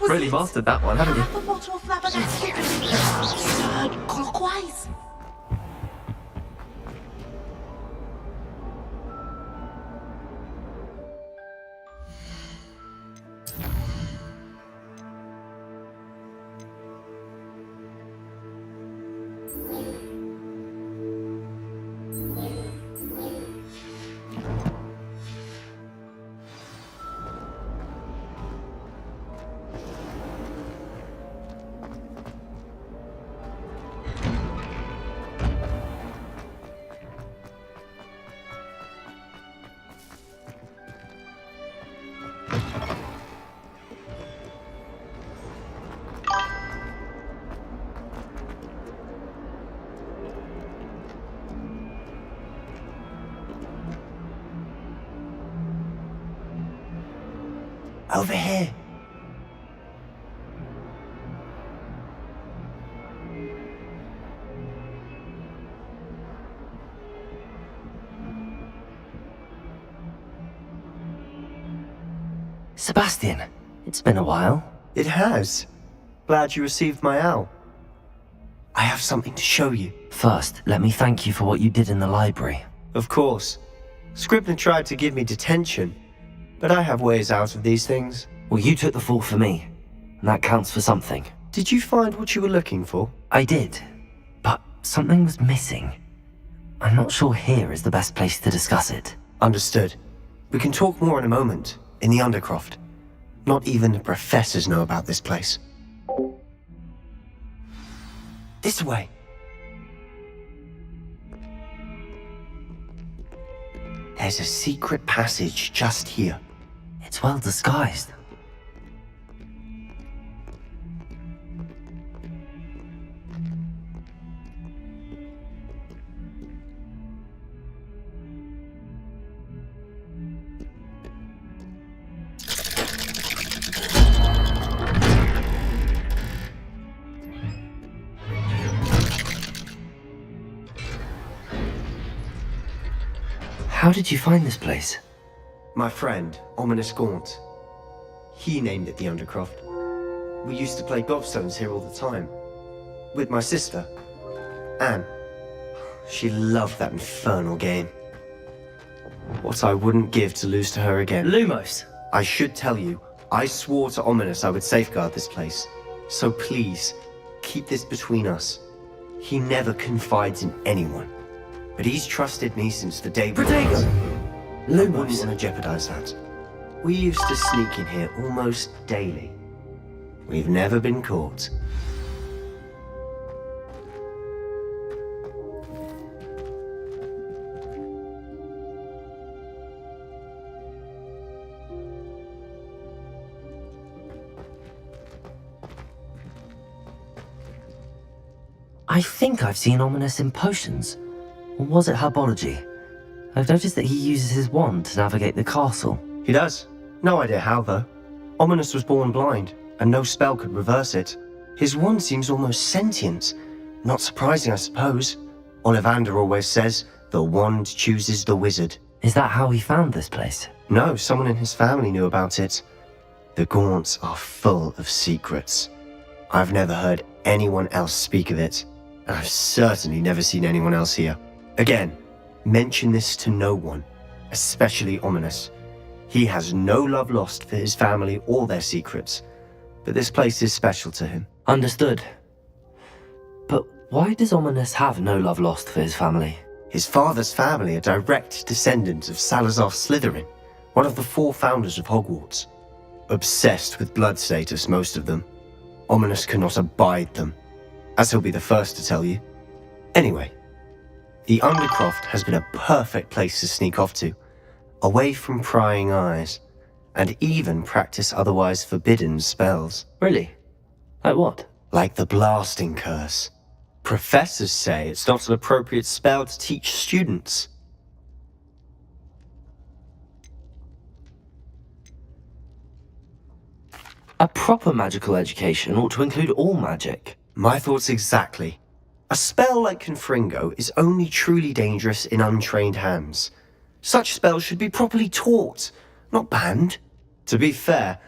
Really mastered that one, haven't you? Half a bottle of flabbergasted. Third clockwise. Over here. Sebastian, it's been a while. It has. Glad you received my owl. I have something to show you. First, let me thank you for what you did in the library. Of course. Scribner tried to give me detention, but I have ways out of these things. Well, you took the fall for me, and that counts for something. Did you find what you were looking for? I did, but something was missing. I'm not sure here is the best place to discuss it. Understood. We can talk more in a moment, in the Undercroft. Not even the professors know about this place. This way. There's a secret passage just here. It's well disguised. How did you find this place? My friend, Ominous Gaunt. He named it the Undercroft. We used to play gobstones here all the time. With my sister, Anne. She loved that infernal game. What I wouldn't give to lose to her again. Lumos! I should tell you, I swore to Ominous I would safeguard this place. So please, keep this between us. He never confides in anyone. But he's trusted me since the day we Protego! I wouldn't want to jeopardize that. We used to sneak in here almost daily. We've never been caught. I think I've seen Ominous in potions. Or was it herbology? I've noticed that he uses his wand to navigate the castle. He does. No idea how, though. Ominous was born blind, and no spell could reverse it. His wand seems almost sentient. Not surprising, I suppose. Ollivander always says, the wand chooses the wizard. Is that how he found this place? No, someone in his family knew about it. The Gaunts are full of secrets. I've never heard anyone else speak of it, and I've certainly never seen anyone else here. Again, mention this to no one, especially Ominous. He has no love lost for his family or their secrets, but this place is special to him. Understood. But why does Ominous have no love lost for his family? His father's family are direct descendants of Salazar Slytherin, one of the 4 founders of Hogwarts. Obsessed with blood status, most of them. Ominous cannot abide them, as he'll be the first to tell you. Anyway, the Undercroft has been a perfect place to sneak off to, away from prying eyes, and even practice otherwise forbidden spells. Really? Like what? Like the blasting curse. Professors say it's not an appropriate spell to teach students. A proper magical education ought to include all magic. My thoughts exactly. A spell like Confringo is only truly dangerous in untrained hands. Such spells should be properly taught, not banned. To be fair,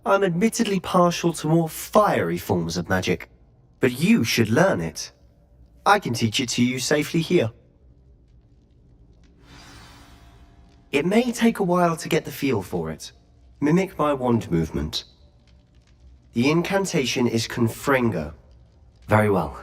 I'm admittedly partial to more fiery forms of magic, but you should learn it. I can teach it to you safely here. It may take a while to get the feel for it. Mimic my wand movement. The incantation is Confringo. Very well.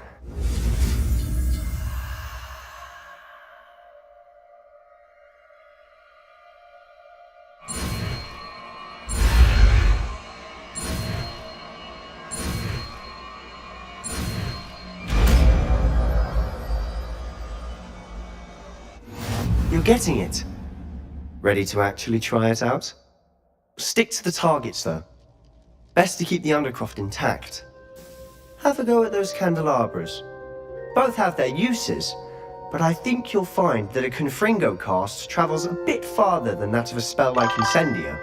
You're getting it. Ready to actually try it out? Stick to the targets, though. Best to keep the Undercroft intact. Have a go at those candelabras. Both have their uses, but I think you'll find that a Confringo cast travels a bit farther than that of a spell like Incendio.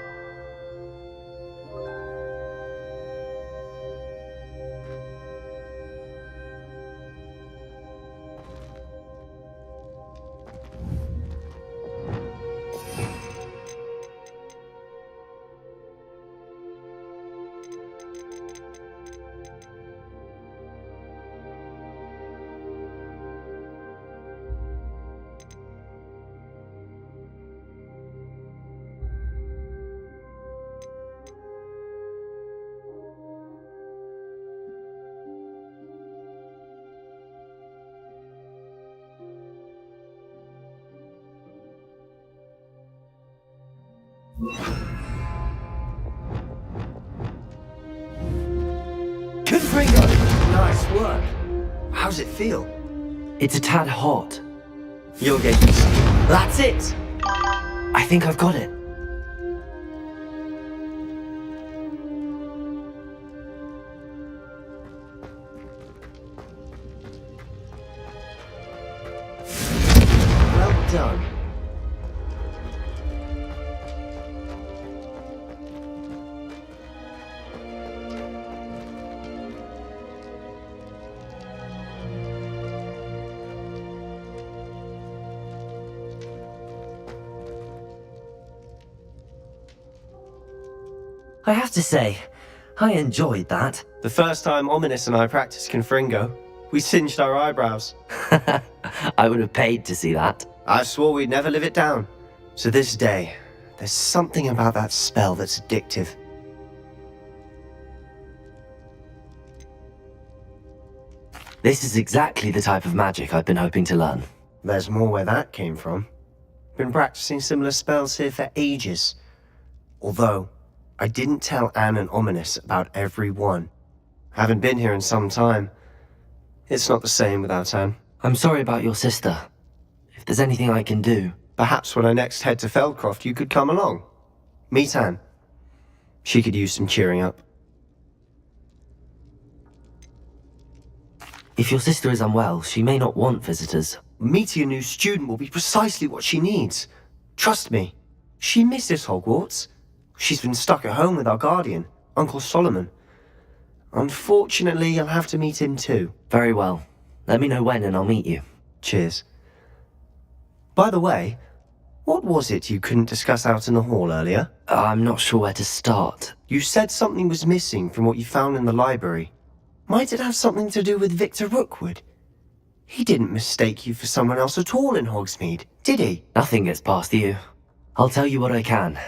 Confringo! Nice work. How's it feel? It's a tad hot. You'll get used to it. That's it! I think I've got it. Well done. I have to say, I enjoyed that. The first time Ominous and I practiced Confringo, we singed our eyebrows. I would have paid to see that. I swore we'd never live it down. To this day, there's something about that spell that's addictive. This is exactly the type of magic I've been hoping to learn. There's more where that came from. Been practicing similar spells here for ages. Although, I didn't tell Anne and Ominous about every one. Haven't been here in some time. It's not the same without Anne. I'm sorry about your sister. If there's anything I can do... Perhaps when I next head to Feldcroft, you could come along. Meet Anne. She could use some cheering up. If your sister is unwell, she may not want visitors. Meeting a new student will be precisely what she needs. Trust me. She misses Hogwarts. She's been stuck at home with our guardian, Uncle Solomon. Unfortunately, you'll have to meet him too. Very well. Let me know when and I'll meet you. Cheers. By the way, what was it you couldn't discuss out in the hall earlier? I'm not sure where to start. You said something was missing from what you found in the library. Might it have something to do with Victor Rookwood? He didn't mistake you for someone else at all in Hogsmeade, did he? Nothing gets past you. I'll tell you what I can.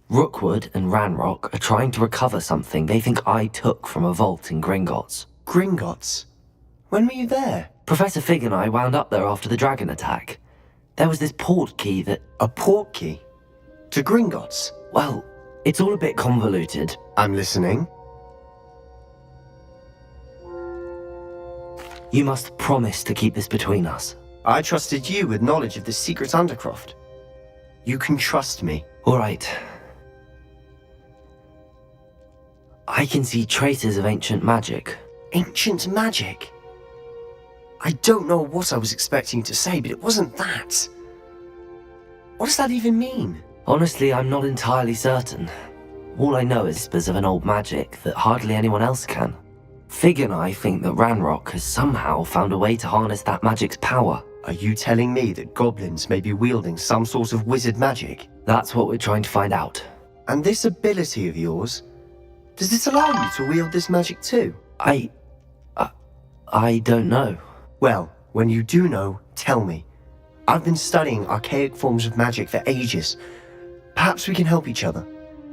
Rookwood and Ranrock are trying to recover something they think I took from a vault in Gringotts. Gringotts? When were you there? Professor Fig and I wound up there after the dragon attack. There was this port key that... A port key? To Gringotts? Well, it's all a bit convoluted. I'm listening. You must promise to keep this between us. I trusted you with knowledge of the secret Undercroft. You can trust me. All right. I can see traces of ancient magic. Ancient magic? I don't know what I was expecting to say, but it wasn't that. What does that even mean? Honestly, I'm not entirely certain. All I know is whispers of an old magic that hardly anyone else can. Fig and I think that Ranrock has somehow found a way to harness that magic's power. Are you telling me that goblins may be wielding some sort of wizard magic? That's what we're trying to find out. And this ability of yours, does it allow you to wield this magic too? I don't know. Well, when you do know, tell me. I've been studying archaic forms of magic for ages. Perhaps we can help each other.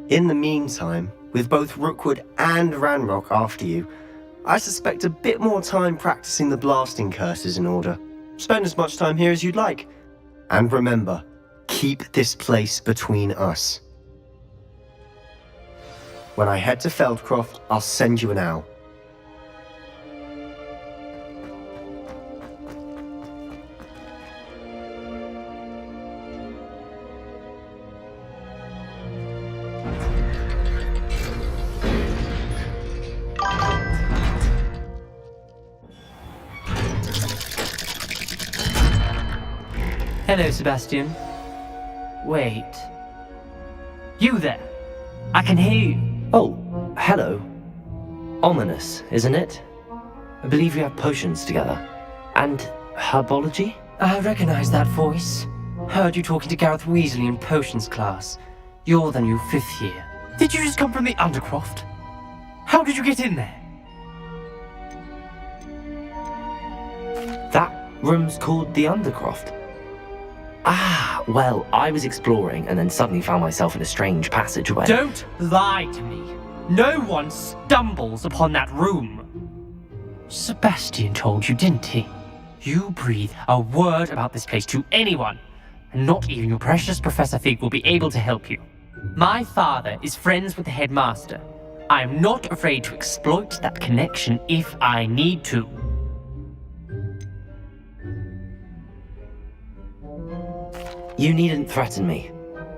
In the meantime, with both Rookwood and Ranrock after you, I suspect a bit more time practicing the blasting curses in order. Spend as much time here as you'd like. And remember, keep this place between us. When I head to Feldcroft, I'll send you an owl. Hello, Sebastian. Wait. You there? I can hear you. Oh, hello. Ominous, isn't it? I believe we have potions together. And herbology? I recognize that voice. Heard you talking to Gareth Weasley in potions class. You're the new 5th year. Did you just come from the Undercroft? How did you get in there? That room's called the Undercroft. Ah, well, I was exploring and then suddenly found myself in a strange passageway. Don't lie to me. No one stumbles upon that room. Sebastian told you, didn't he? You breathe a word about this place to anyone, and not even your precious Professor Fig will be able to help you. My father is friends with the headmaster. I am not afraid to exploit that connection if I need to. You needn't threaten me.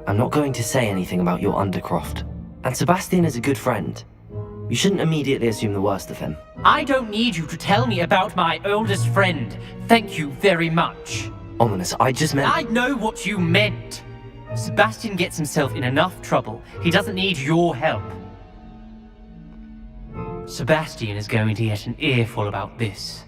I'm not going to say anything about your Undercroft. And Sebastian is a good friend. You shouldn't immediately assume the worst of him. I don't need you to tell me about my oldest friend. Thank you very much. Ominous, I just meant... I know what you meant. Sebastian gets himself in enough trouble. He doesn't need your help. Sebastian is going to get an earful about this.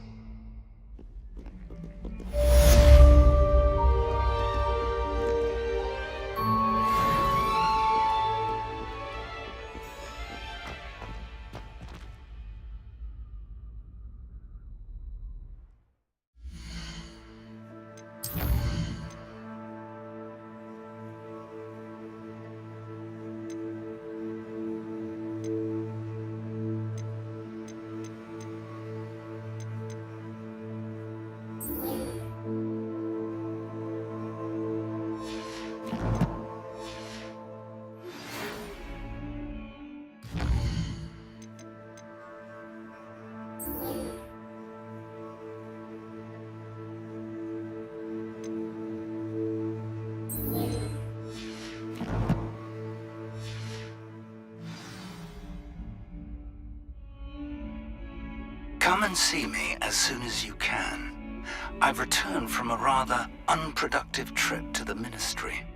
and see me as soon as you can. I've returned from a rather unproductive trip to the Ministry,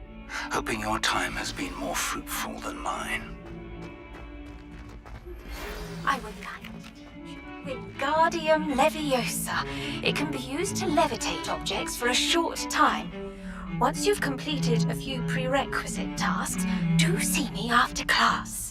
hoping your time has been more fruitful than mine. I would like Wingardium Leviosa. It can be used to levitate objects for a short time. Once you've completed a few prerequisite tasks, do see me after class.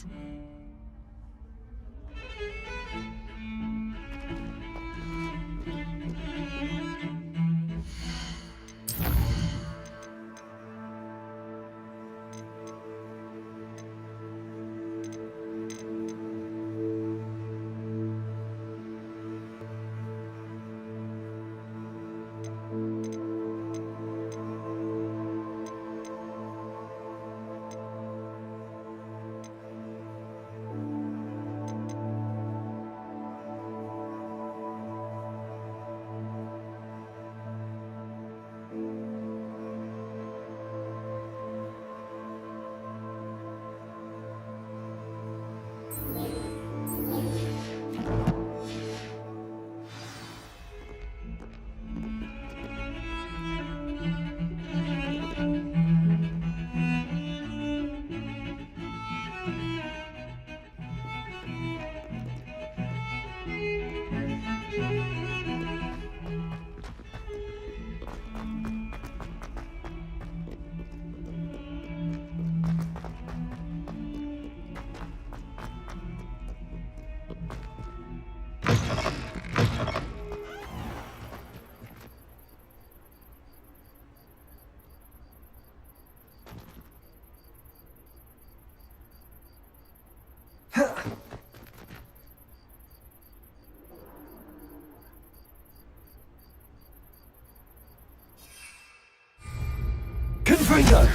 Confringo!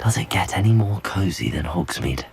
Does it get any more cozy than Hogsmeade?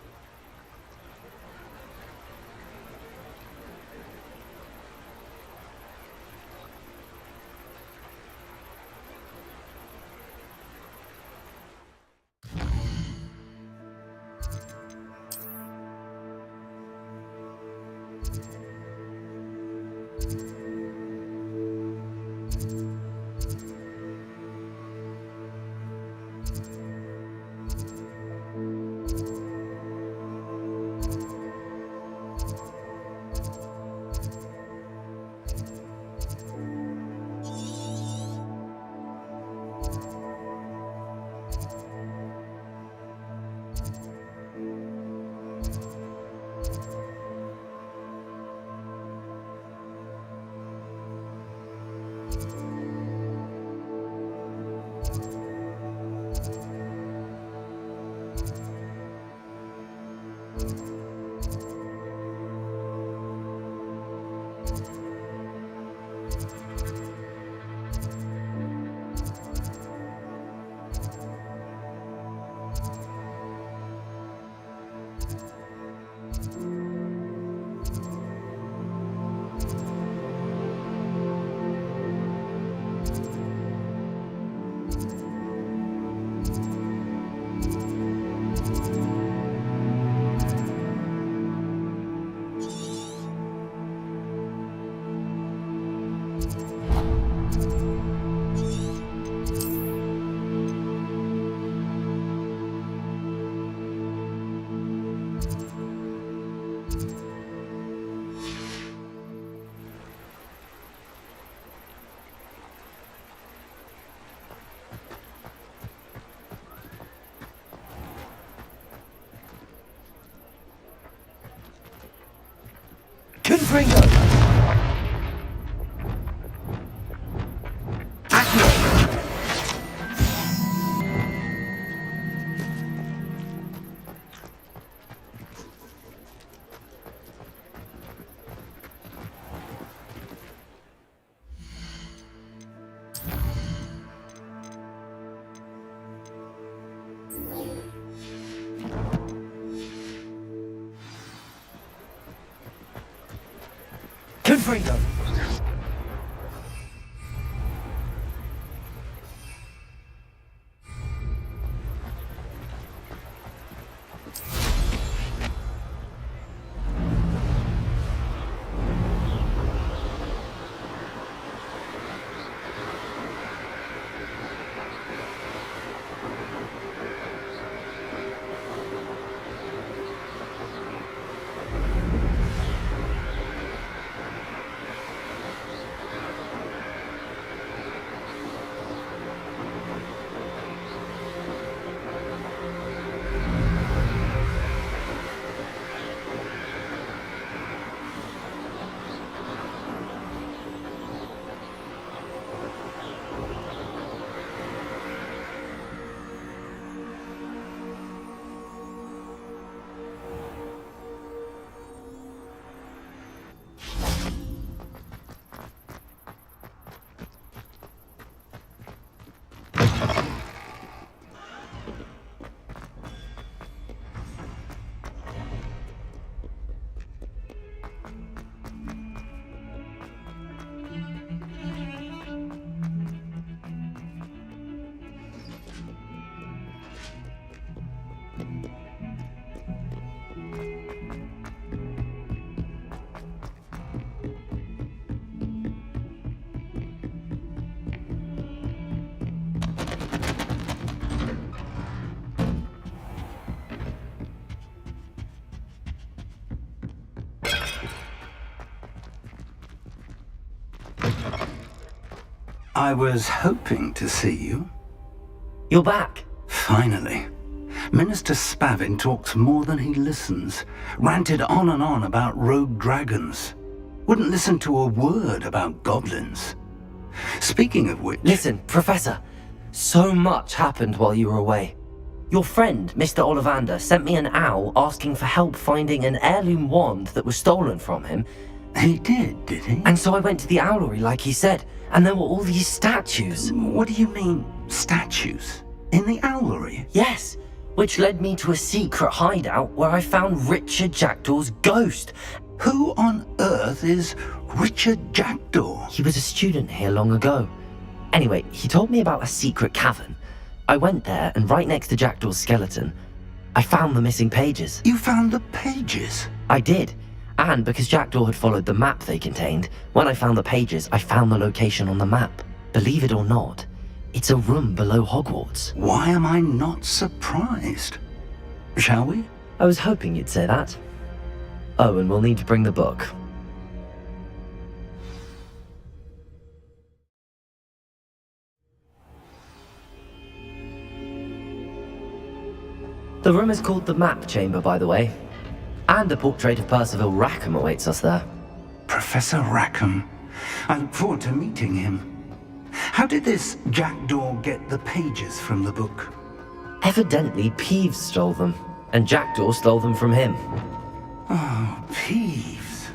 Confringo! Confringo! I was hoping to see you. You're back. Finally. Minister Spavin talks more than he listens. Ranted on and on about rogue dragons. Wouldn't listen to a word about goblins. Speaking of which... Listen, Professor. So much happened while you were away. Your friend, Mr. Ollivander, sent me an owl asking for help finding an heirloom wand that was stolen from him. He did he? And so I went to the owlery like he said, and there were all these statues. What do you mean, statues? In the owlery? Yes, which led me to a secret hideout where I found Richard Jackdaw's ghost. Who on earth is Richard Jackdaw? He was a student here long ago. Anyway, he told me about a secret cavern. I went there, and right next to Jackdaw's skeleton, I found the missing pages. You found the pages? I did. And because Jackdaw had followed the map they contained, when I found the pages, I found the location on the map. Believe it or not, it's a room below Hogwarts. Why am I not surprised? Shall we? I was hoping you'd say that. Oh, and we'll need to bring the book. The room is called the Map Chamber, by the way. And a portrait of Percival Rackham awaits us there. Professor Rackham. I look forward to meeting him. How did this Jackdaw get the pages from the book? Evidently, Peeves stole them. and Jackdaw stole them from him. Oh, Peeves.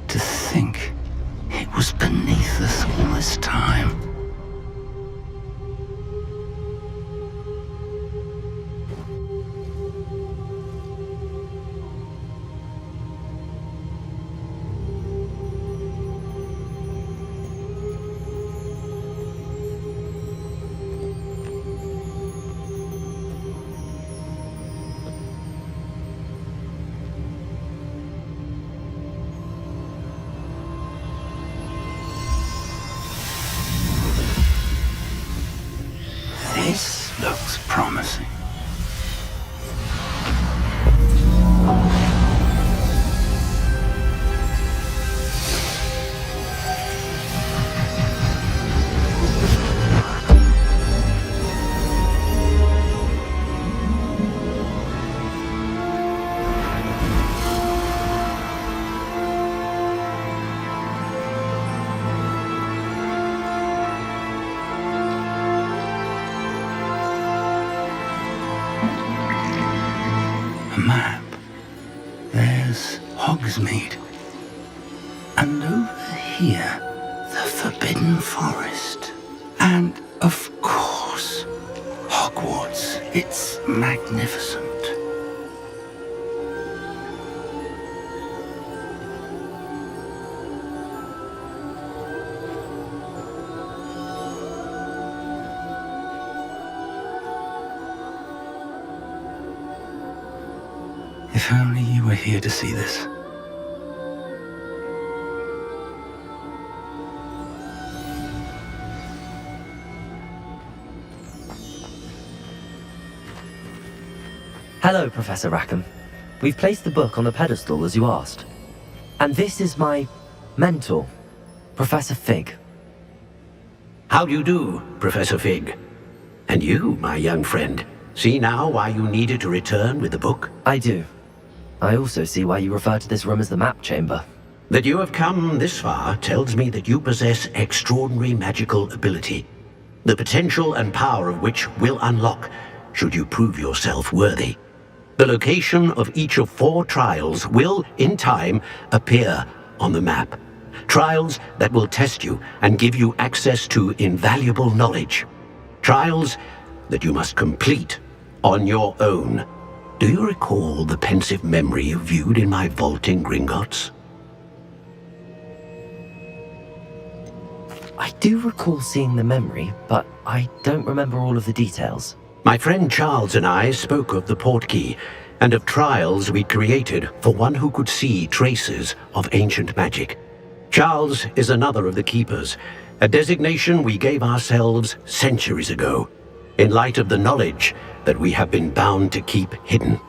To think it was beneath us all this time. This looks promising. A map. There's Hogsmeade. And over here, the Forbidden Forest. And, of course, Hogwarts. It's magnificent. If only you were here to see this. Hello, Professor Rackham. We've placed the book on the pedestal as you asked. And this is my mentor, Professor Fig. How do you do, Professor Fig? And you, my young friend, see now why you needed to return with the book? I do. I also see why you refer to this room as the map chamber. That you have come this far tells me that you possess extraordinary magical ability, the potential and power of which will unlock should you prove yourself worthy. The location of each of 4 trials will, in time, appear on the map. Trials that will test you and give you access to invaluable knowledge. Trials that you must complete on your own. Do you recall the pensive memory you viewed in my vault in Gringotts? I do recall seeing the memory, but I don't remember all of the details. My friend Charles and I spoke of the portkey and of trials we created for one who could see traces of ancient magic. Charles is another of the keepers, a designation we gave ourselves centuries ago, in light of the knowledge that we have been bound to keep hidden.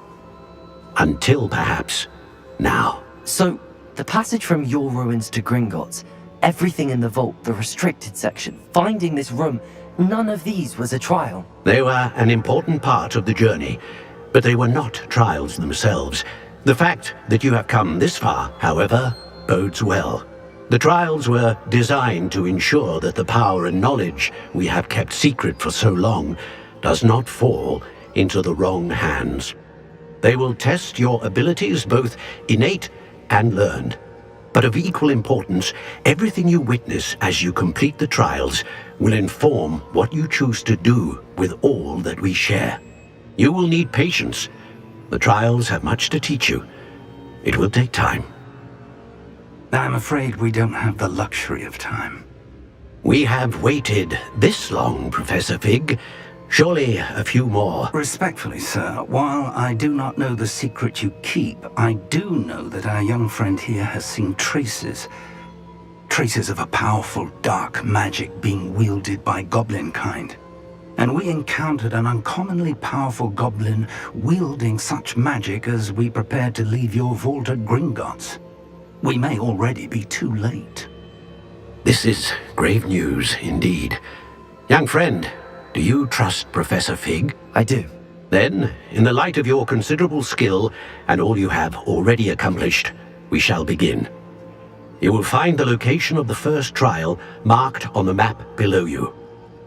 Until perhaps now. So, the passage from your ruins to Gringotts, everything in the vault, the restricted section, finding this room, none of these was a trial. They were an important part of the journey, but they were not trials themselves. The fact that you have come this far, however, bodes well. The trials were designed to ensure that the power and knowledge we have kept secret for so long does not fall into the wrong hands. They will test your abilities, both innate and learned. But of equal importance, everything you witness as you complete the trials will inform what you choose to do with all that we share. You will need patience. The trials have much to teach you. It will take time. I'm afraid we don't have the luxury of time. We have waited this long, Professor Fig. Surely a few more. Respectfully, sir, while I do not know the secret you keep, I do know that our young friend here has seen traces of a powerful dark magic being wielded by goblin kind. And we encountered an uncommonly powerful goblin wielding such magic as we prepared to leave your vault at Gringotts. We may already be too late. This is grave news indeed. Young friend, do you trust Professor Fig? I do. Then, in the light of your considerable skill and all you have already accomplished, we shall begin. You will find the location of the first trial marked on the map below you.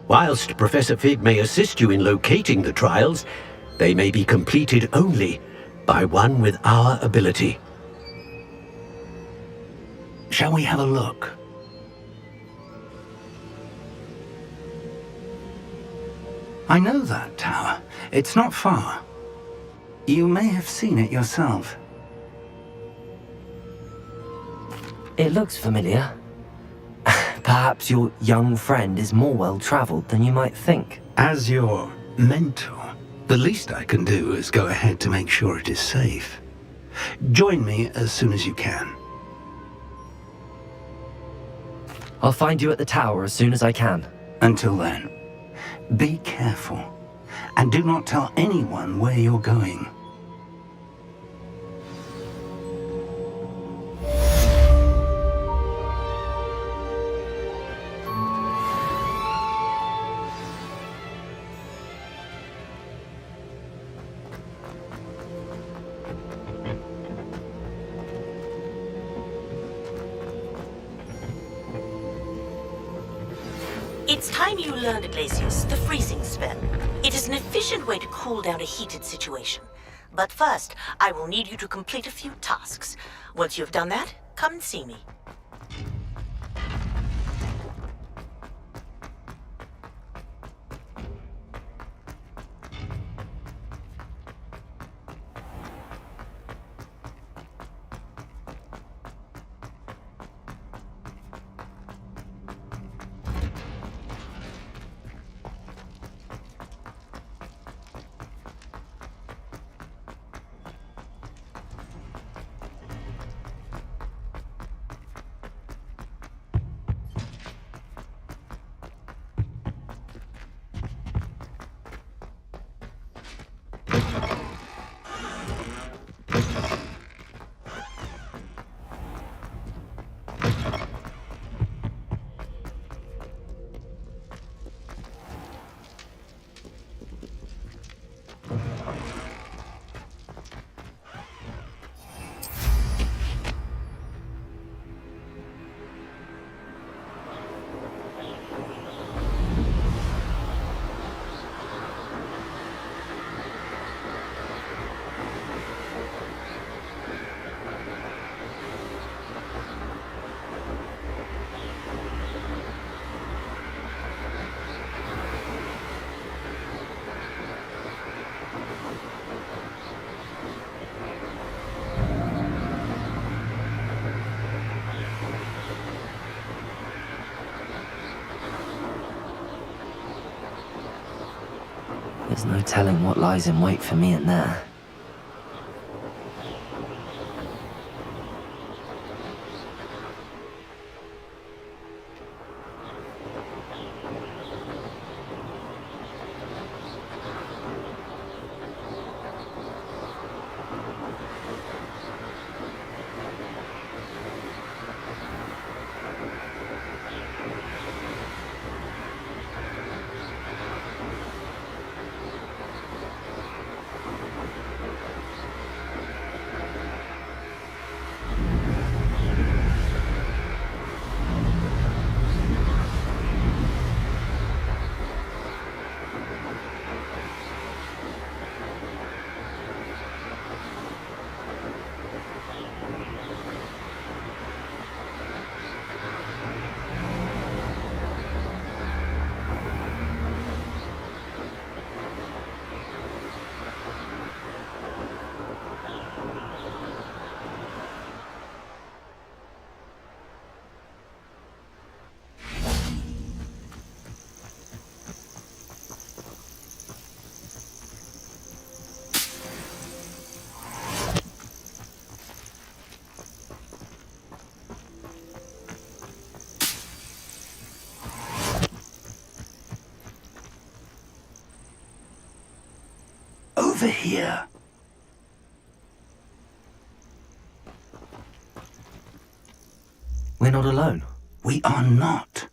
Whilst Professor Fig may assist you in locating the trials, they may be completed only by one with our ability. Shall we have a look? I know that tower. It's not far. You may have seen it yourself. It looks familiar. Perhaps your young friend is more well-traveled than you might think. As your mentor, the least I can do is go ahead to make sure it is safe. Join me as soon as you can. I'll find you at the tower as soon as I can. Until then, be careful, and do not tell anyone where you're going. It's time you learned, Iglesias, the freezing spell. It is an efficient way to cool down a heated situation. But first, I will need you to complete a few tasks. Once you have done that, come and see me. There's no telling what lies in wait for me in there. Over here. We're not alone. We are not.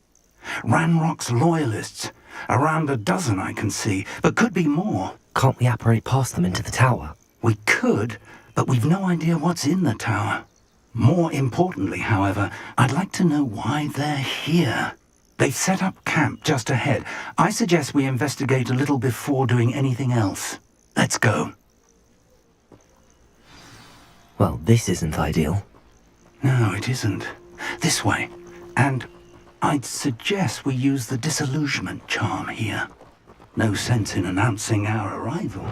Ranrock's loyalists. Around a dozen I can see, but could be more. Can't we apparate past them into the tower? We could, but we've no idea what's in the tower. More importantly, however, I'd like to know why they're here. They've set up camp just ahead. I suggest we investigate a little before doing anything else. Let's go. Well, this isn't ideal. No, it isn't. This way. And I'd suggest we use the disillusionment charm here. No sense in announcing our arrival.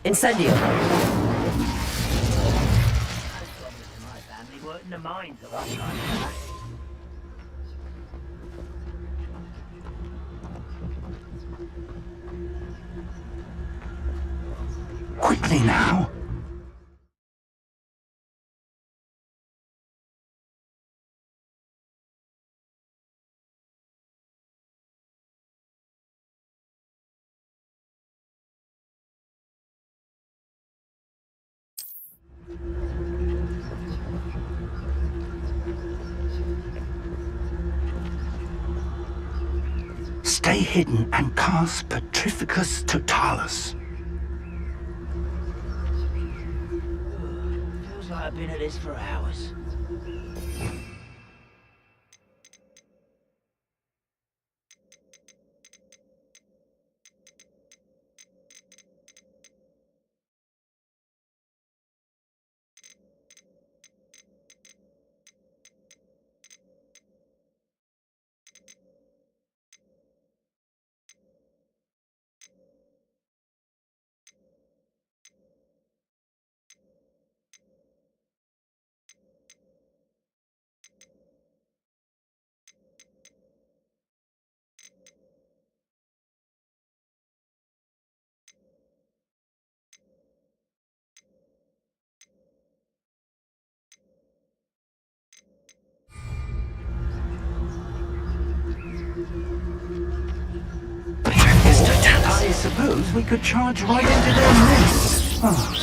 Incendio! My family weren't in the mines of us like that. Quickly now! Stay hidden and cast Petrificus Totalis. Feels like I've been at this for hours. I suppose we could charge right into their nest. Oh.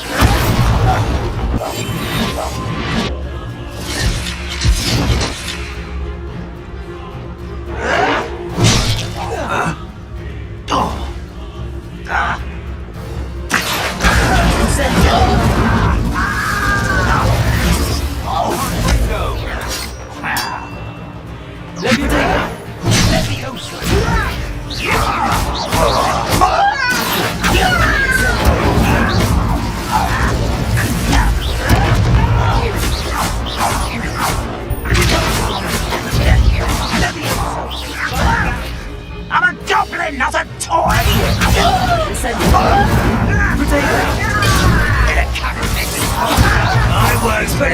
I'm a goblin, not a toy! My work's for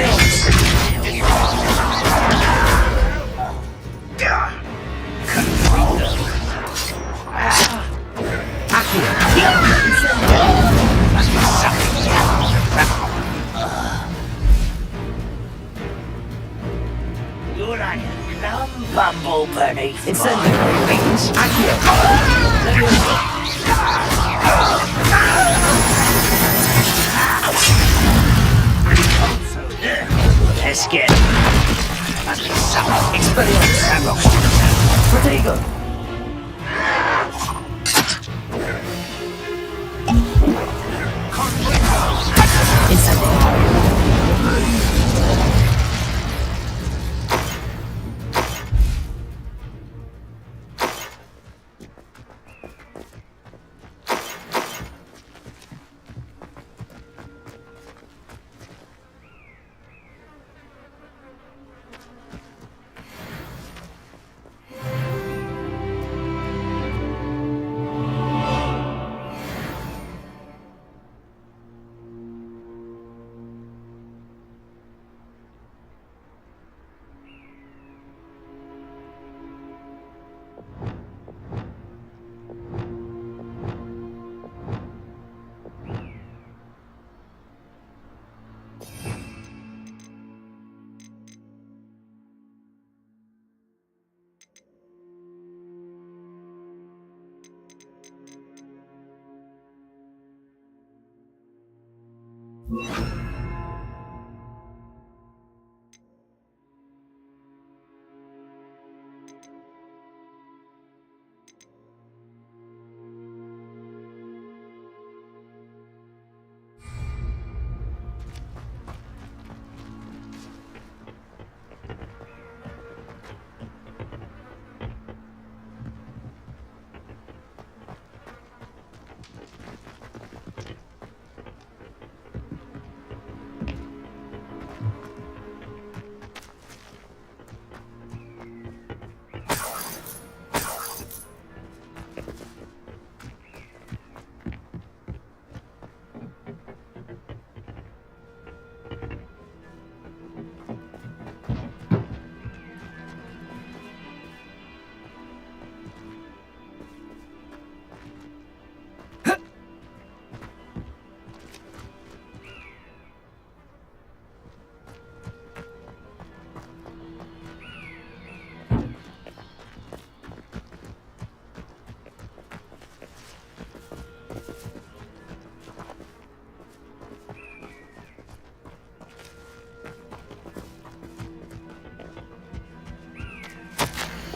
You're like a lump bumble beneath my wings. Let's get must be some experience. Protego!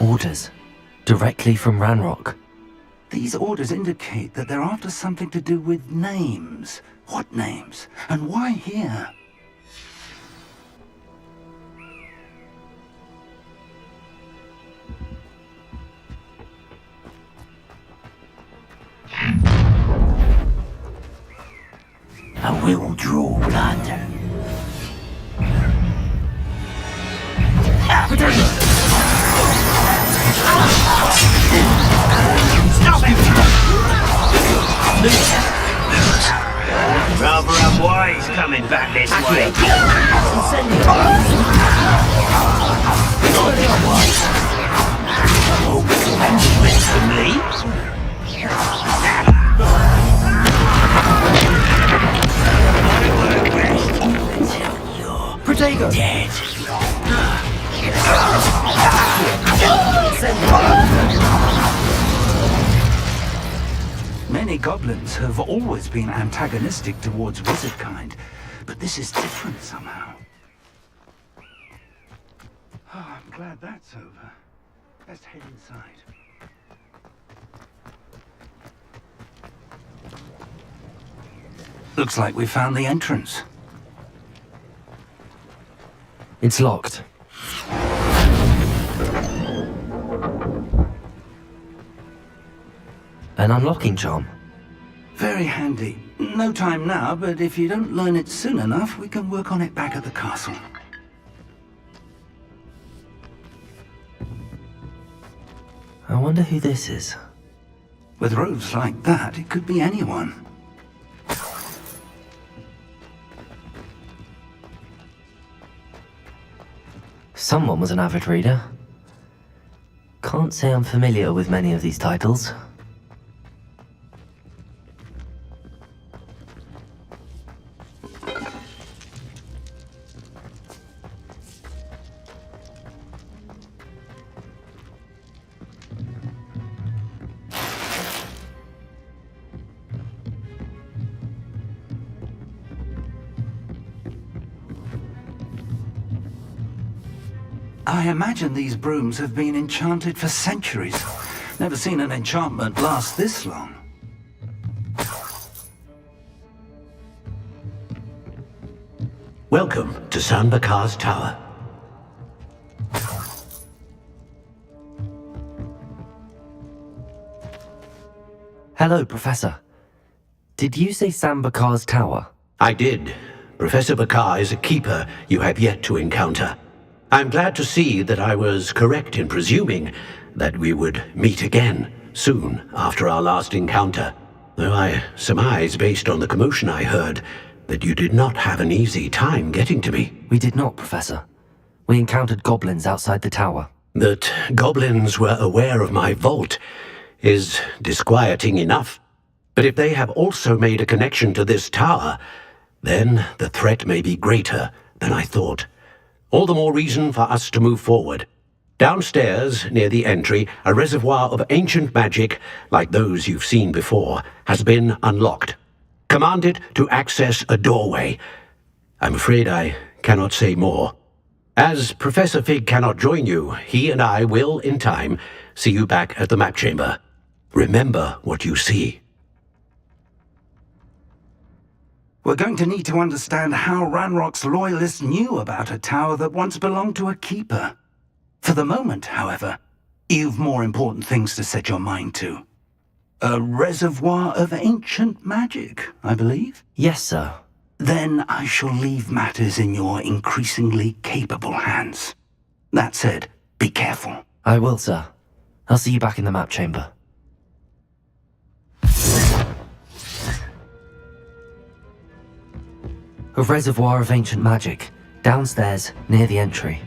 Orders. Directly from Ranrock. These orders indicate that they're after something to do with names. What names? And why here? I will draw blood. Stop it! Rather have wise coming back this way. For me? Protego! Dead. Many goblins have always been antagonistic towards wizard kind, but this is different somehow. Oh, I'm glad that's over. Let's head inside. Looks like we found the entrance. It's locked. An unlocking charm. Very handy. No time now, but if you don't learn it soon enough, we can work on it back at the castle. I wonder who this is. With robes like that, it could be anyone. Someone was an avid reader. Can't say I'm familiar with many of these titles. I imagine these brooms have been enchanted for centuries. Never seen an enchantment last this long. Welcome to Sanbakar's Tower. Hello, Professor. Did you say Sambakar's Tower? I did. Professor Bakar is a keeper you have yet to encounter. I'm glad to see that I was correct in presuming that we would meet again soon after our last encounter, though I surmise, based on the commotion I heard, that you did not have an easy time getting to me. We did not, Professor. We encountered goblins outside the tower. That goblins were aware of my vault is disquieting enough. But if they have also made a connection to this tower, then the threat may be greater than I thought. All the more reason for us to move forward. Downstairs, near the entry, a reservoir of ancient magic, like those you've seen before, has been unlocked. Command it to access a doorway. I'm afraid I cannot say more. As Professor Fig cannot join you, he and I will, in time, see you back at the map chamber. Remember what you see. We're going to need to understand how Ranrock's loyalists knew about a tower that once belonged to a keeper. For the moment, however, you've more important things to set your mind to. A reservoir of ancient magic, I believe? Yes, sir. Then I shall leave matters in your increasingly capable hands. That said, be careful. I will, sir. I'll see you back in the map chamber. A reservoir of ancient magic, downstairs, near the entry.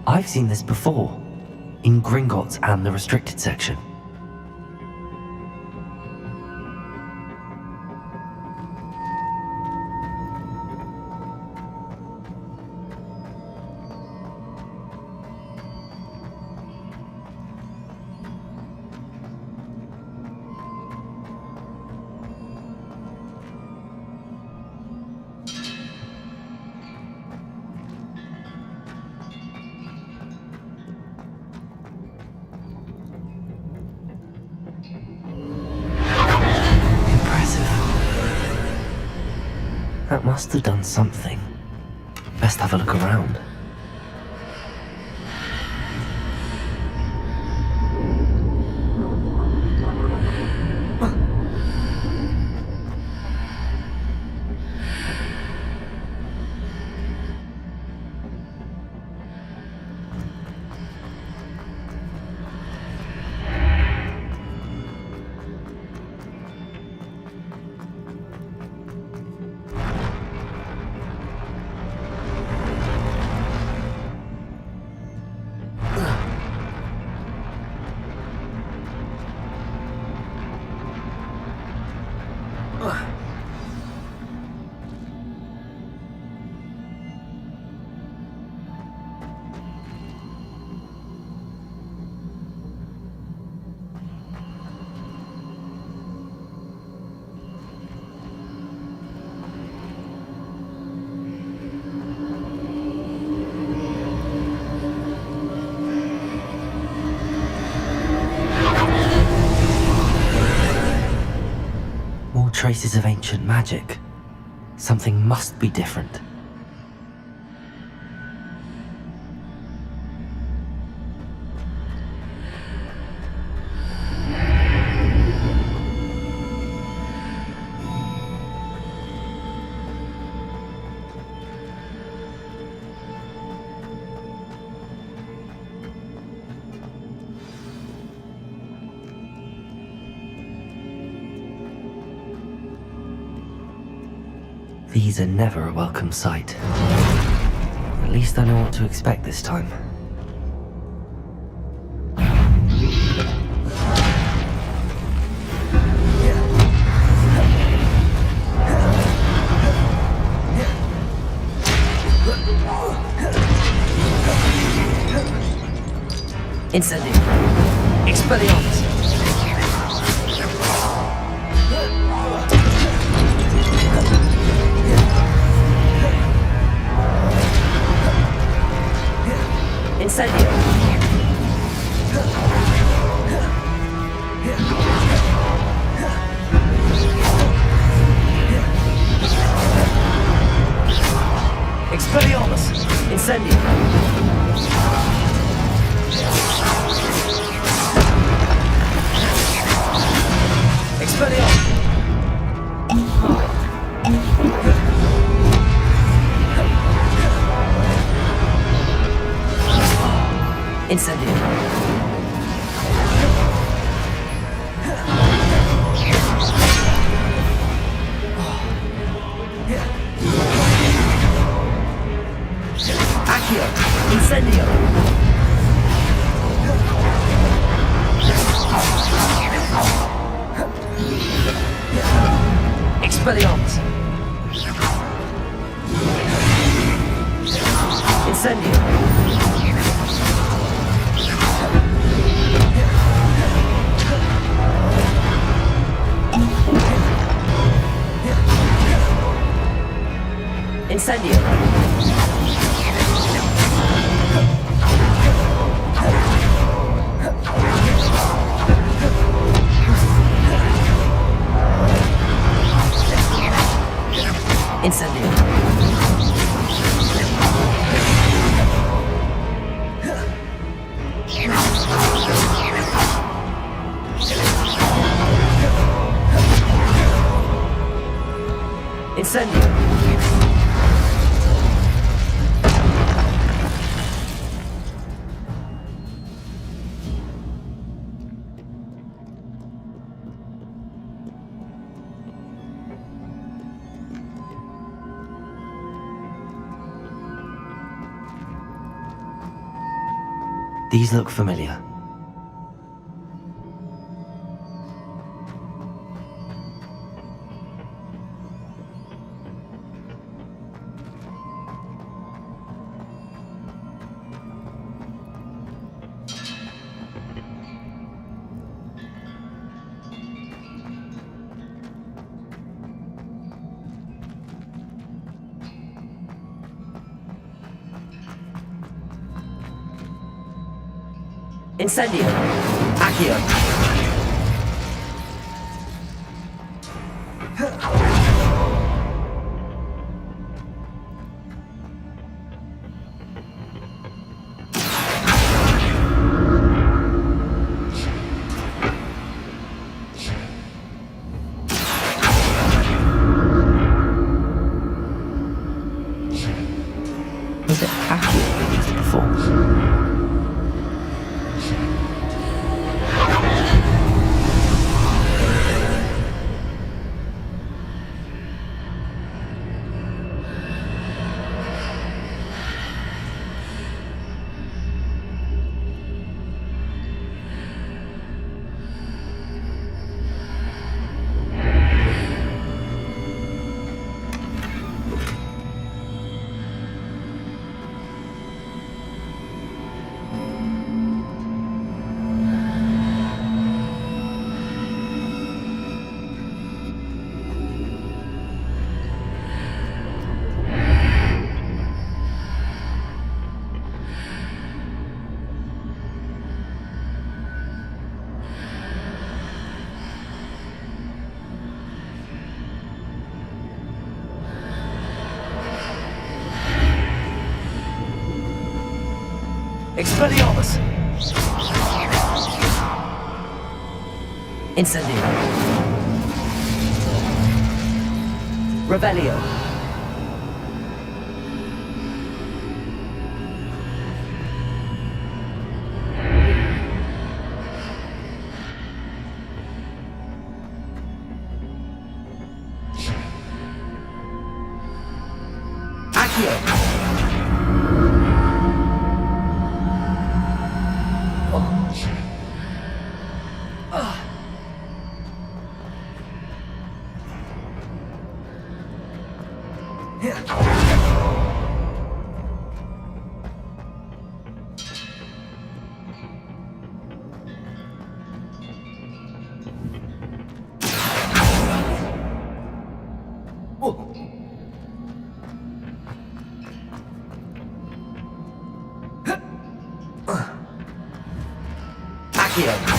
I've seen this before, in Gringotts and the restricted section. That must have done something. Best have a look around. Traces of ancient magic. Something must be different. These are never a welcome sight. At least I know what to expect this time. Incendio! Expelliarmus! Incendio. Expelliarmus! Incendio! Expelliarmus! Incendio! Accio! Incendio! Expelliarmus! Incendio! Incendio! Incendio! Incendio! These look familiar. Incendio! Accio! Was it Accio we used before? Expelliarmus! Incendio! Revelio! Accio! Accio.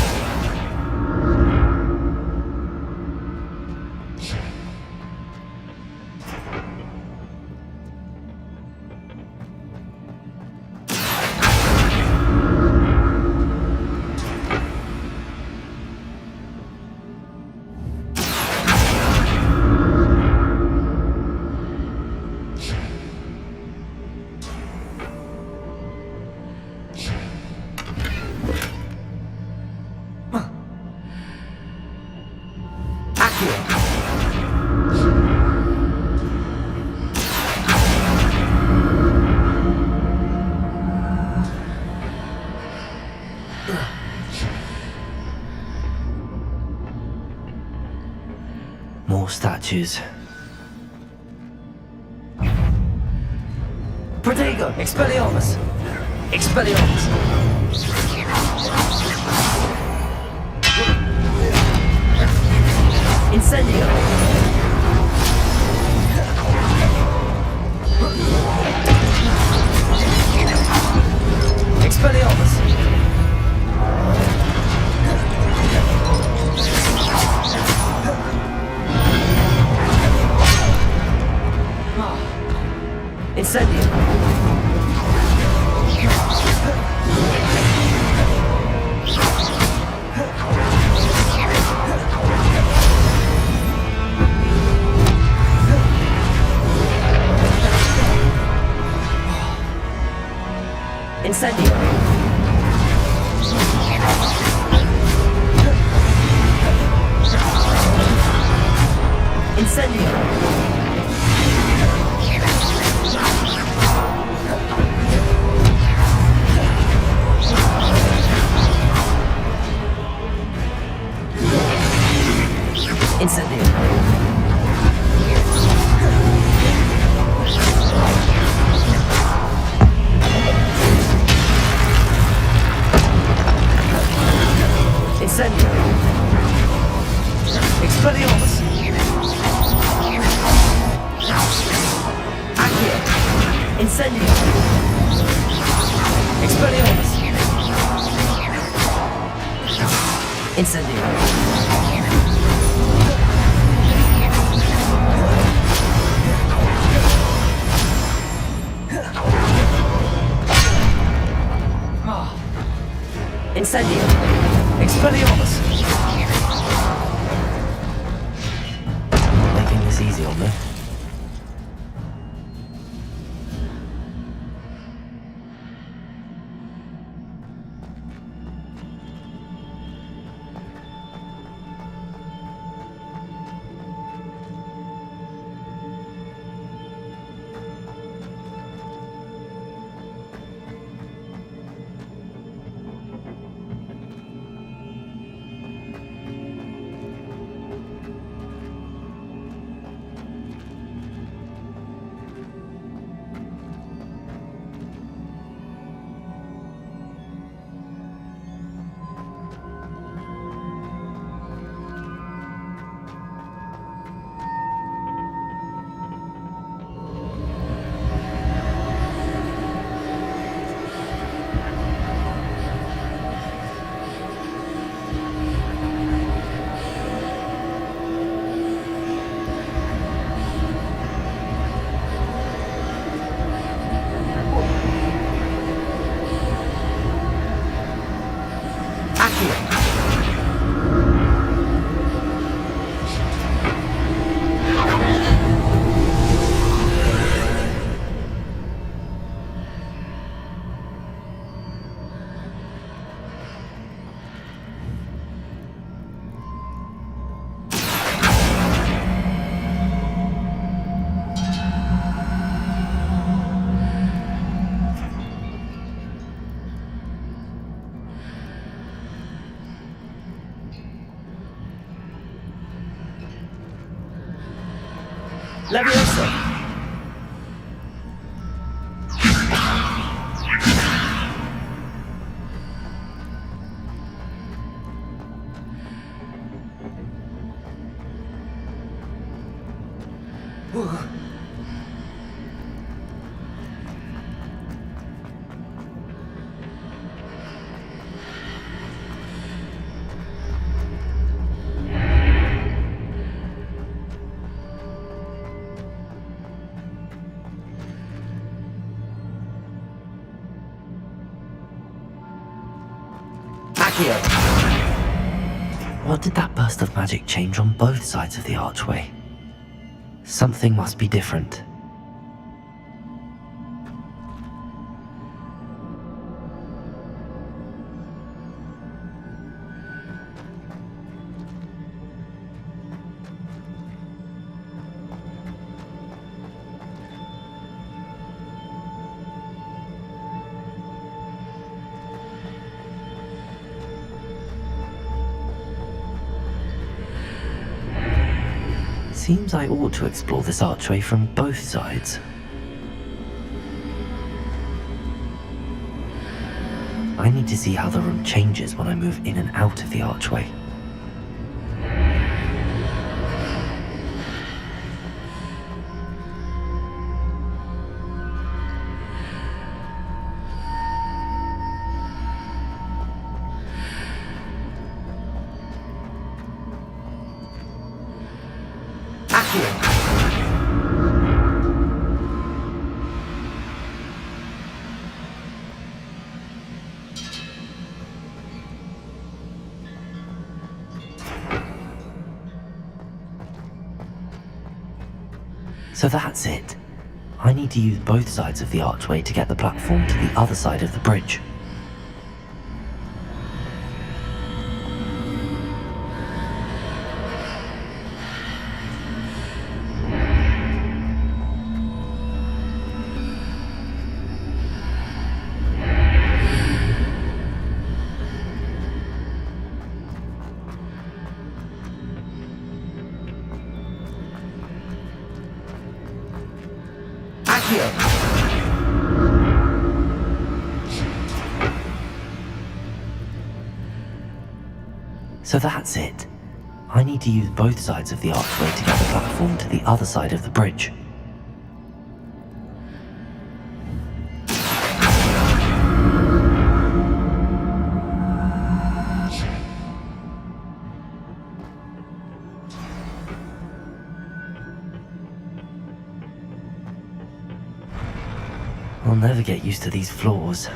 More statues. Protego! Expelliarmus! Expelliarmus! Incendio! Expelliarmus! Incendio! Incendio! Incendio! Incendio! Incendio! Expelliarmus! Accio! Incendio! Expelliarmus! Incendio! Incendio! Expelliarmus! Making this easy on me. Leviosa! Accio! What did that burst of magic change on both sides of the archway? Something must be different. Seems I ought to explore this archway from both sides. I need to see how the room changes when I move in and out of the archway. So that's it. I need to use both sides of the archway to get the platform to the other side of the bridge. So that's it. I need to use both sides of the archway to get the platform to the other side of the bridge. I'll never get used to these floors.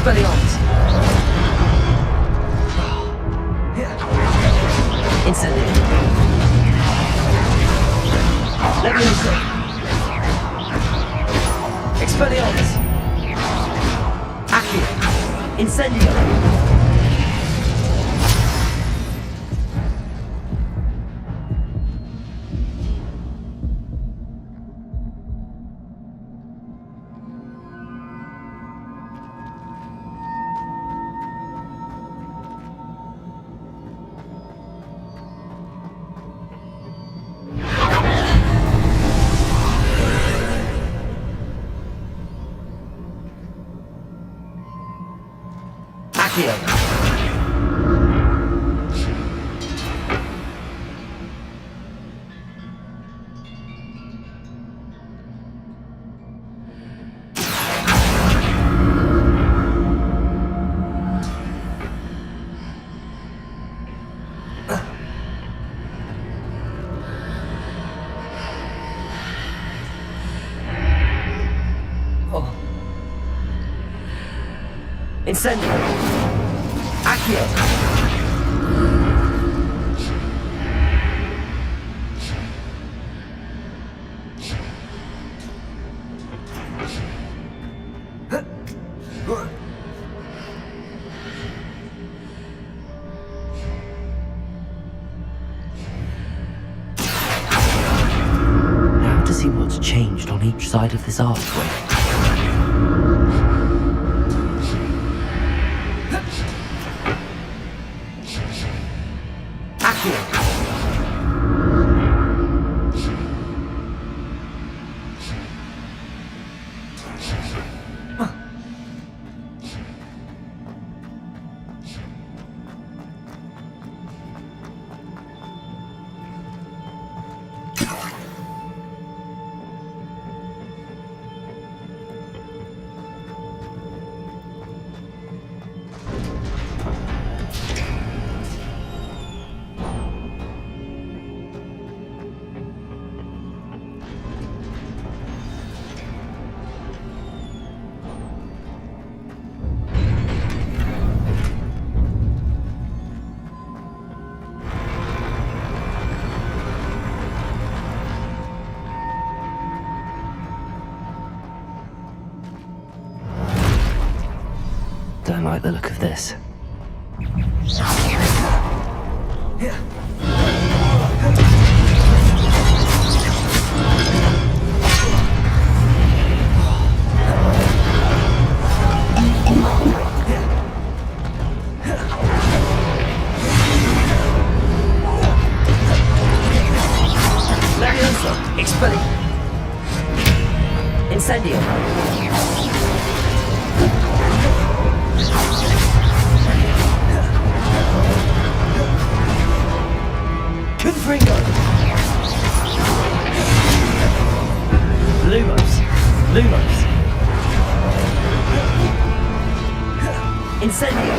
Expelliarmus! Incendio! Leviosa! Expelliarmus! Accio! Incendio! Accio! Incendio! Accio! Now to see what's changed on each side of this archway. Don't like the look of this. Leviosa! Expelli! Incendio! Confringo! Lumos! Lumos! Incendio!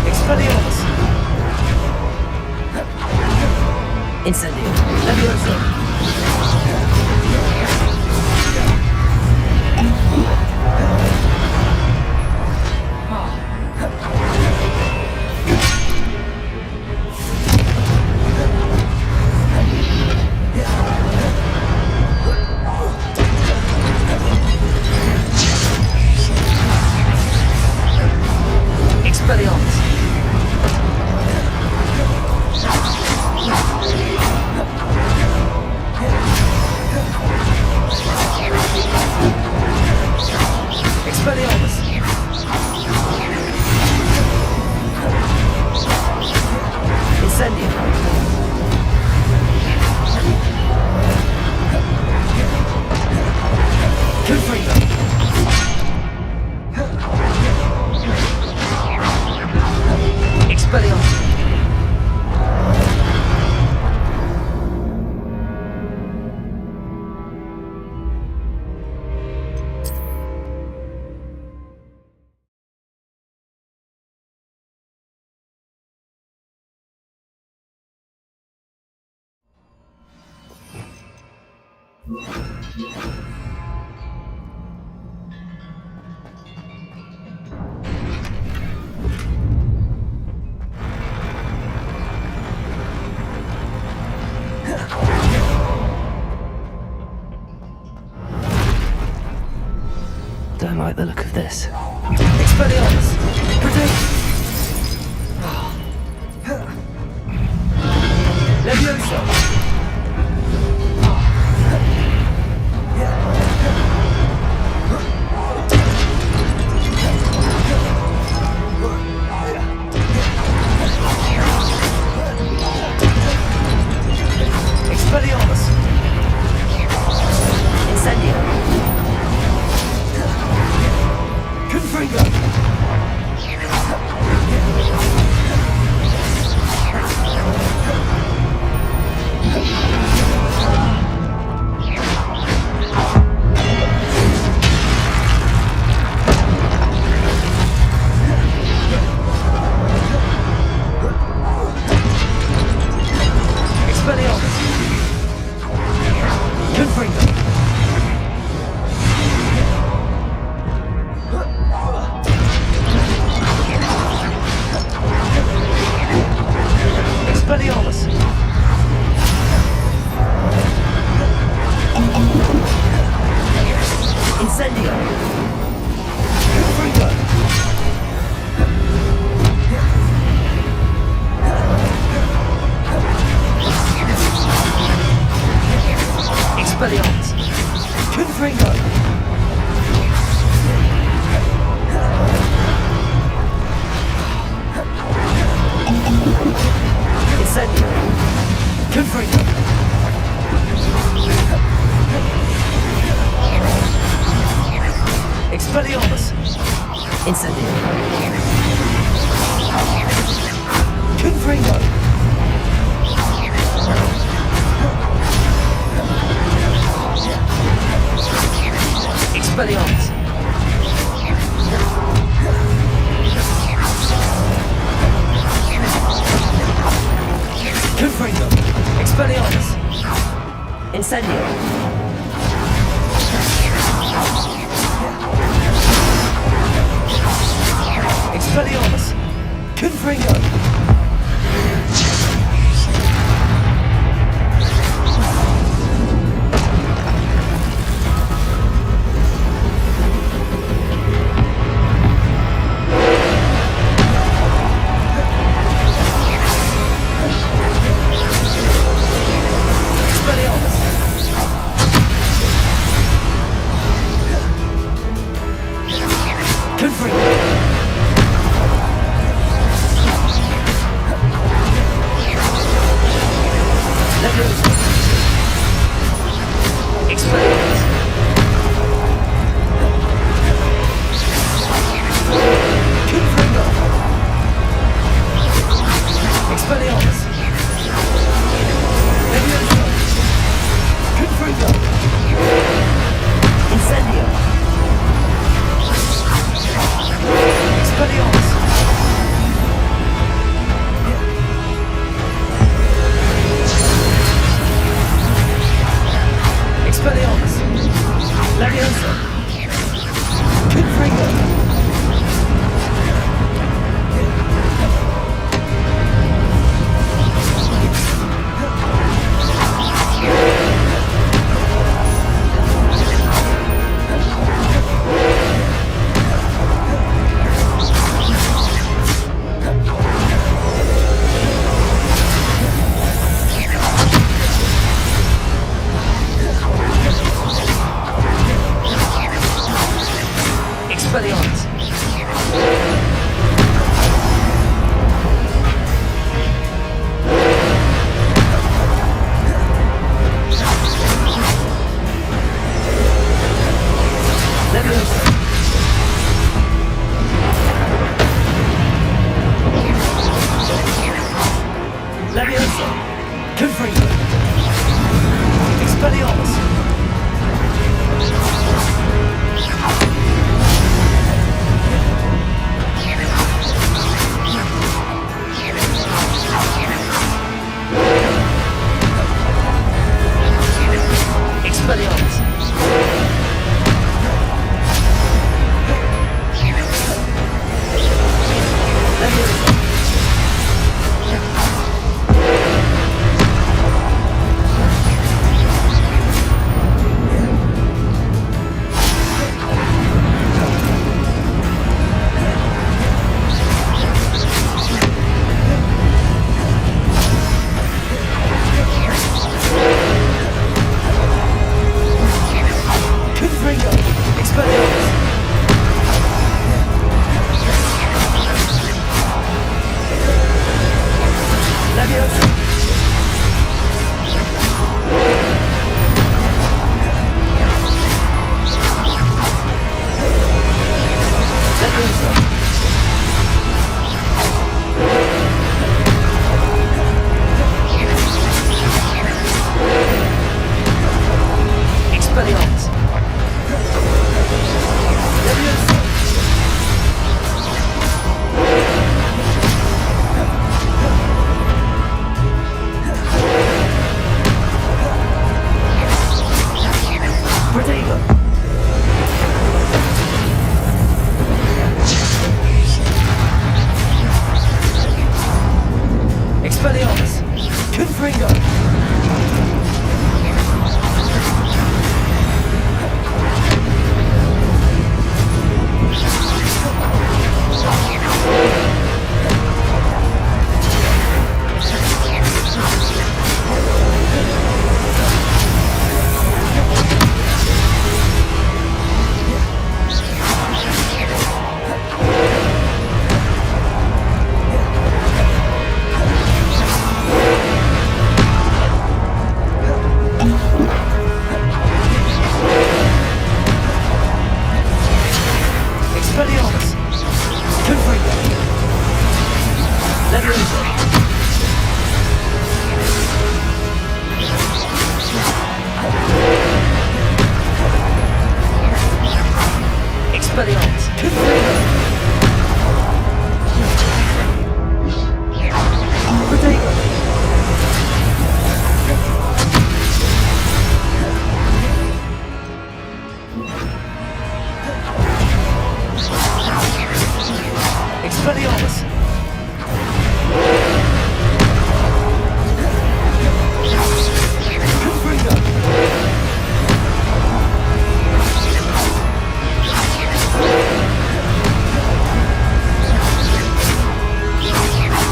Expelliarmus! Incendio! Leviosa! Don't like the look of this. Expelliarmus! Protect! Levioso! Expelliarmus! Incendio! Confringo! Expelliarmus! Confringo! Expelliarmus! Incendio! Confringo! Expelliarmus! Confringo! Incendio! Confringo! Expelliarmus! Incendio! Confringo! Expelliarmus! Confringo! Expelliarmus! Incendio! Expelliarmus! Confringo! Protego! Expelliarmus! Confringo! Expelliarmus! Confringo! Leviator! Expelliarmus! Confringo! Protego! Expelliarmus! Confringo!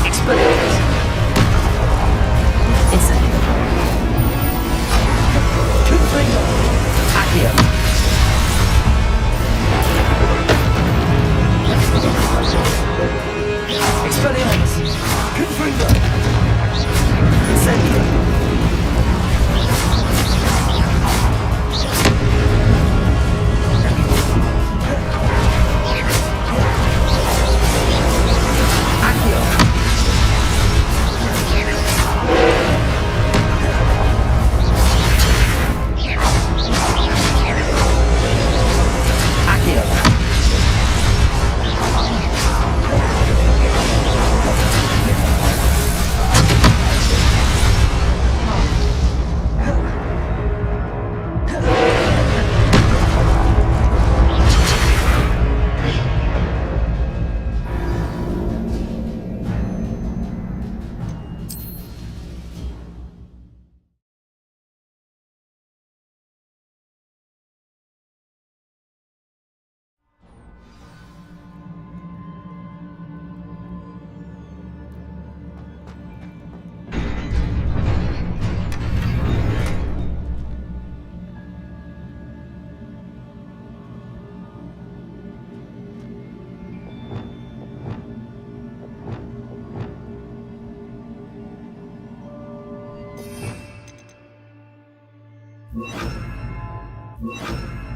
Expelliarmus! Insane! Confringo! Accio! Expelliarmus! Confringo! Incendio! Accio! Accio! You